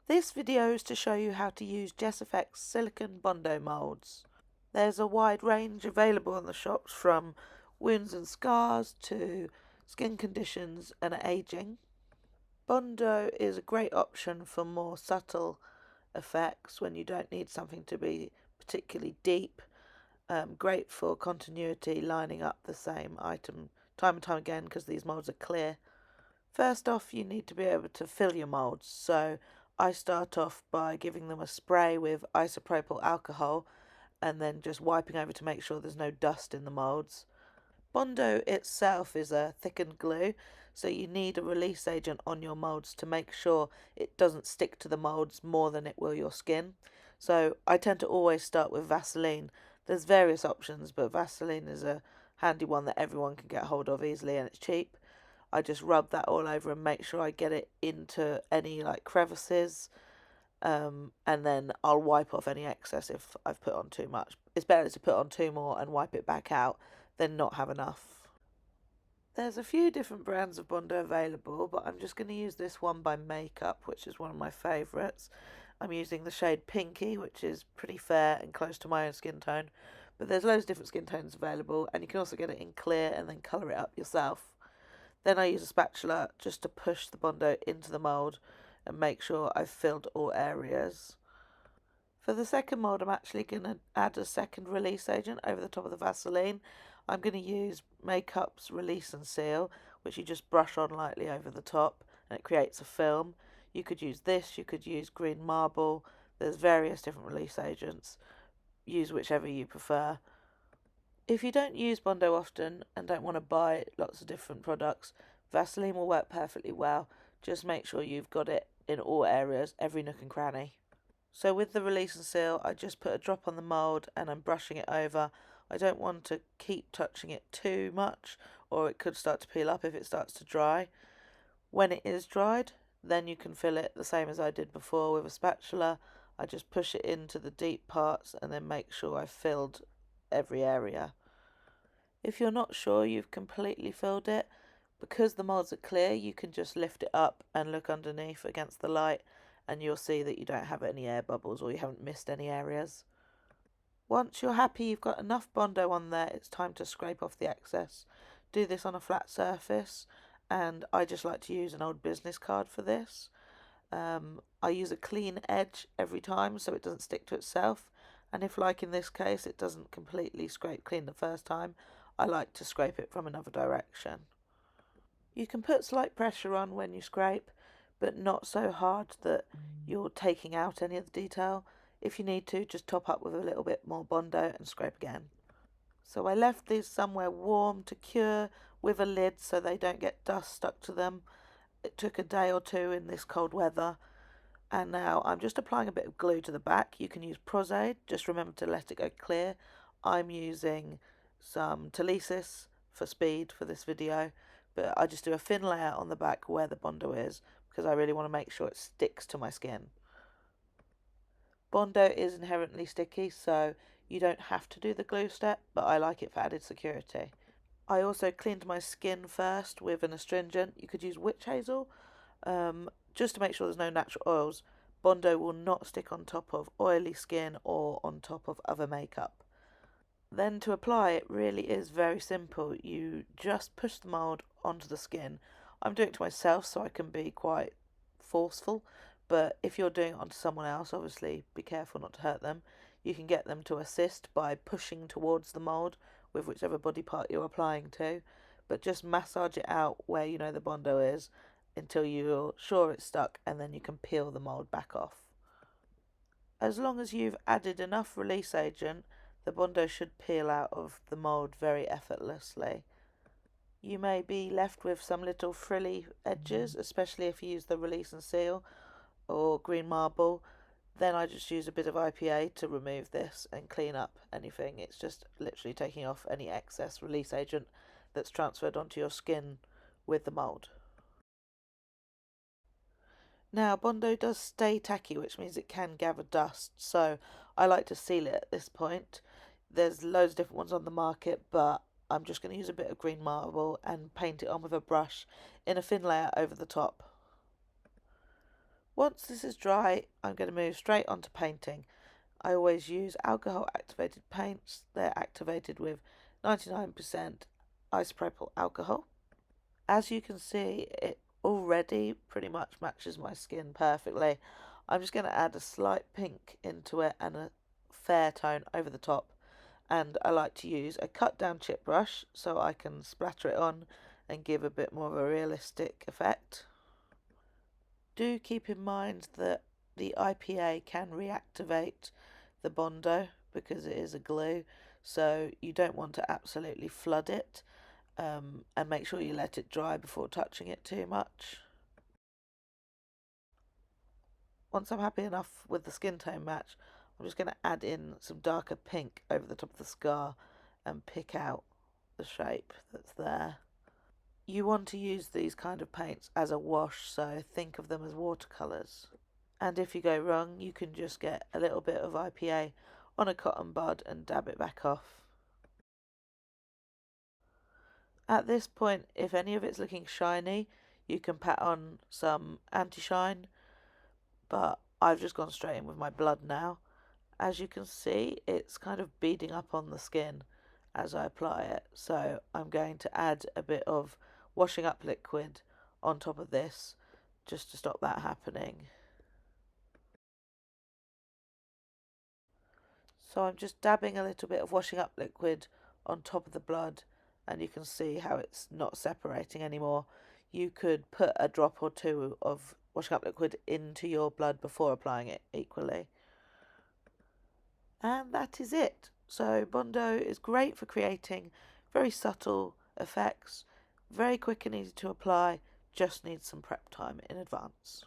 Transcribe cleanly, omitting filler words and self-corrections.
This video is to show you how to use JessFX Silicone Bondo Moulds. There's a wide range available in the shops, from wounds and scars to skin conditions and aging. Bondo is a great option for more subtle effects when you don't need something to be particularly deep. Great for continuity, lining up the same item time and time again because these moulds are clear. First off, you need to be able to fill your moulds, so I start off by giving them a spray with isopropyl alcohol and then just wiping over to make sure there's no dust in the moulds. Bondo itself is a thickened glue, so you need a release agent on your moulds to make sure it doesn't stick to the moulds more than it will your skin. So I tend to always start with Vaseline. There's various options, but Vaseline is a handy one that everyone can get hold of easily and it's cheap. I just rub that all over and make sure I get it into any crevices, and then I'll wipe off any excess if I've put on too much. It's better to put on two more and wipe it back out than not have enough. There's a few different brands of Bondo available, but I'm just going to use this one by Maekup, which is one of my favourites. I'm using the shade Pinky, which is pretty fair and close to my own skin tone, but there's loads of different skin tones available, and you can also get it in clear and then colour it up yourself. Then I use a spatula just to push the Bondo into the mould and make sure I've filled all areas. For the second mould, I'm actually going to add a second release agent over the top of the Vaseline. I'm going to use Maekup's Release and Seal, which you just brush on lightly over the top and it creates a film. You could use this, you could use green marble. There's various different release agents. Use whichever you prefer. If you don't use Bondo often and don't want to buy lots of different products, Vaseline will work perfectly well. Just make sure you've got it in all areas, every nook and cranny. So with the release and seal, I just put a drop on the mould and I'm brushing it over. I don't want to keep touching it too much, or it could start to peel up if it starts to dry. When it is dried, then you can fill it the same as I did before with a spatula. I just push it into the deep parts and then make sure I've filled every area. If you're not sure you've completely filled it, because the moulds are clear, you can just lift it up and look underneath against the light and you'll see that you don't have any air bubbles or you haven't missed any areas. Once you're happy you've got enough Bondo on there, it's time to scrape off the excess. Do this on a flat surface, and I just like to use an old business card for this. I use a clean edge every time so it doesn't stick to itself, and if, like in this case, it doesn't completely scrape clean the first time, I like to scrape it from another direction. You can put slight pressure on when you scrape, but not so hard that you're taking out any of the detail. If you need to, just top up with a little bit more Bondo and scrape again. So I left these somewhere warm to cure with a lid so they don't get dust stuck to them. It took a day or two in this cold weather. And now I'm just applying a bit of glue to the back. You can use Prozaid, just remember to let it go clear. I'm using some Telesis for speed for this video, but I just do a thin layer on the back where the Bondo is because I really want to make sure it sticks to my skin. Bondo is inherently sticky, so you don't have to do the glue step, but I like it for added security. I also cleaned my skin first with an astringent. You could use witch hazel, just to make sure there's no natural oils. Bondo will not stick on top of oily skin or on top of other makeup. Then to apply, it really is very simple. You just push the mould onto the skin. I'm doing it to myself so I can be quite forceful, but if you're doing it onto someone else, obviously be careful not to hurt them. You can get them to assist by pushing towards the mould with whichever body part you're applying to, but just massage it out where you know the Bondo is until you're sure it's stuck, and then you can peel the mould back off. As long as you've added enough release agent, the Bondo should peel out of the mould very effortlessly. You may be left with some little frilly edges, especially if you use the release and seal or green marble. Then I just use a bit of IPA to remove this and clean up anything. It's just literally taking off any excess release agent that's transferred onto your skin with the mould. Now, Bondo does stay tacky, which means it can gather dust, so I like to seal it at this point. There's loads of different ones on the market, but I'm just going to use a bit of green marble and paint it on with a brush in a thin layer over the top. Once this is dry, I'm going to move straight on to painting. I always use alcohol activated paints. They're activated with 99% isopropyl alcohol. As you can see, it already pretty much matches my skin perfectly. I'm just going to add a slight pink into it and a fair tone over the top. And I like to use a cut down chip brush so I can splatter it on and give a bit more of a realistic effect. Do keep in mind that the IPA can reactivate the Bondo because it is a glue, so you don't want to absolutely flood it, and make sure you let it dry before touching it too much. Once I'm happy enough with the skin tone match, I'm just going to add in some darker pink over the top of the scar and pick out the shape that's there. You want to use these kind of paints as a wash, so think of them as watercolours. And if you go wrong, you can just get a little bit of IPA on a cotton bud and dab it back off. At this point, if any of it's looking shiny, you can pat on some anti-shine, but I've just gone straight in with my blood now. As you can see, it's kind of beading up on the skin as I apply it, so I'm going to add a bit of washing up liquid on top of this just to stop that happening. So I'm just dabbing a little bit of washing up liquid on top of the blood, and you can see how it's not separating anymore. You could put a drop or two of washing up liquid into your blood before applying it equally. And that is it. So Bondo is great for creating very subtle effects, very quick and easy to apply, just needs some prep time in advance.